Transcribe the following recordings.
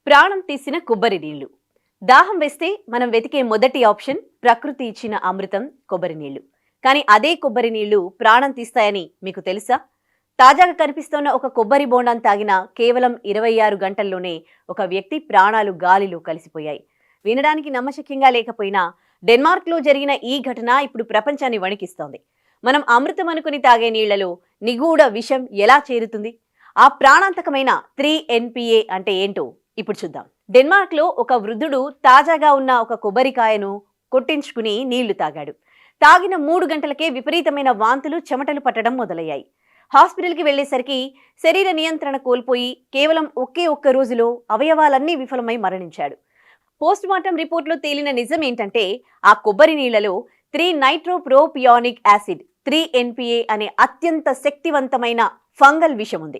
ప్రాణం తీసిన కొబ్బరి నీళ్లు. దాహం వేస్తే మనం వెతికే మొదటి ఆప్షన్ ప్రకృతి ఇచ్చిన అమృతం కొబ్బరి నీళ్లు. కానీ అదే కొబ్బరి నీళ్లు ప్రాణం తీస్తాయని మీకు తెలుసా? తాజాగా కనిపిస్తున్న ఒక కొబ్బరి బోండం తాగిన కేవలం 26 గంటల్లోనే ఒక వ్యక్తి ప్రాణాలు గాలిలో కలిసిపోయాయి. వినడానికి నమ్మశక్యంగా లేకపోయినా డెన్మార్క్లో జరిగిన ఈ ఘటన ఇప్పుడు ప్రపంచాన్ని వణికిస్తోంది. మనం అమృతం అనుకుని తాగే నీళ్లలో నిగూఢ విషం ఎలా చేరుతుంది? ఆ ప్రాణాంతకమైన 3NPA అంటే ఏంటో ఇప్పుడు చూద్దాం. డెన్మార్క్లో ఒక వృద్ధుడు తాజాగా ఉన్న ఒక కొబ్బరికాయను కొట్టించుకుని నీళ్లు తాగాడు. తాగిన 3 గంటలకే విపరీతమైన వాంతులు, చెమటలు పట్టడం మొదలయ్యాయి. హాస్పిటల్కి వెళ్లేసరికి శరీర నియంత్రణ కోల్పోయి కేవలం ఒక్క రోజులో అవయవాలన్నీ విఫలమై మరణించాడు. పోస్ట్ మార్టం రిపోర్ట్లో తేలిన నిజం ఏంటంటే ఆ కొబ్బరి నీళ్లలో 3-నైట్రోప్రోపియానిక్ యాసిడ్ 3NPA అనే అత్యంత శక్తివంతమైన ఫంగల్ విషం ఉంది.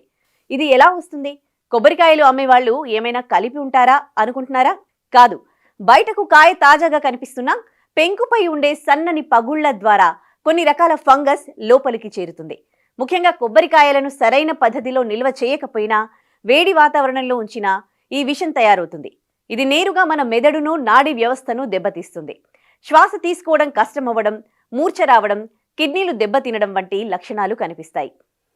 ఇది ఎలా వస్తుంది? కొబ్బరికాయలు అమ్మేవాళ్ళు ఏమైనా కలిపి ఉంటారా అనుకుంటున్నారా? కాదు. బయటకు కాయ తాజాగా కనిపిస్తున్నా పెంకుపై ఉండే సన్నని పగుళ్ల ద్వారా కొన్ని రకాల ఫంగస్ లోపలికి చేరుతుంది. ముఖ్యంగా కొబ్బరికాయలను సరైన పద్ధతిలో నిల్వ చేయకపోయినా, వేడి వాతావరణంలో ఉంచినా ఈ విషం తయారవుతుంది. ఇది నేరుగా మన మెదడును, నాడీ వ్యవస్థను దెబ్బతీస్తుంది. శ్వాస తీసుకోవడం కష్టమవ్వడం, మూర్ఛ రావడం, కిడ్నీలు దెబ్బతినడం వంటి లక్షణాలు కనిపిస్తాయి.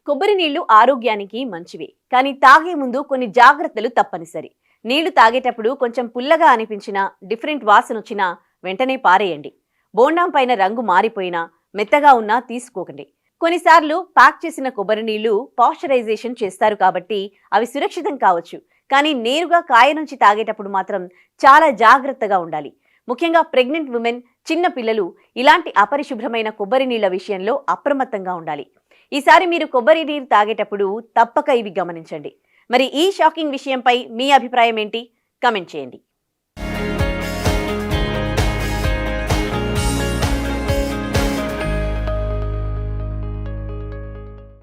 కొబ్బరి నీళ్లు ఆరోగ్యానికి మంచివి, కానీ తాగే ముందు కొన్ని జాగ్రత్తలు తప్పనిసరి. నీళ్లు తాగేటప్పుడు కొంచెం పుల్లగా అనిపించినా, డిఫరెంట్ వాసన వచ్చినా వెంటనే పారేయండి. బోండాం పైన రంగు మారిపోయినా, మెత్తగా ఉన్నా తీసుకోకండి. కొన్నిసార్లు ప్యాక్ చేసిన కొబ్బరి నీళ్లు పాశ్చరైజేషన్ చేస్తారు కాబట్టి అవి సురక్షితం కావచ్చు, కానీ నేరుగా కాయ నుంచి తాగేటప్పుడు మాత్రం చాలా జాగ్రత్తగా ఉండాలి. ముఖ్యంగా ప్రెగ్నెంట్ ఉమెన్, చిన్న పిల్లలు ఇలాంటి అపరిశుభ్రమైన కొబ్బరి నీళ్ల విషయంలో అప్రమత్తంగా ఉండాలి. ఈసారి మీరు కొబ్బరి నీరు తాగేటప్పుడు తప్పక ఇవి గమనించండి. మరి ఈ షాకింగ్ విషయంపై మీ అభిప్రాయం ఏంటి? కమెంట్ చేయండి.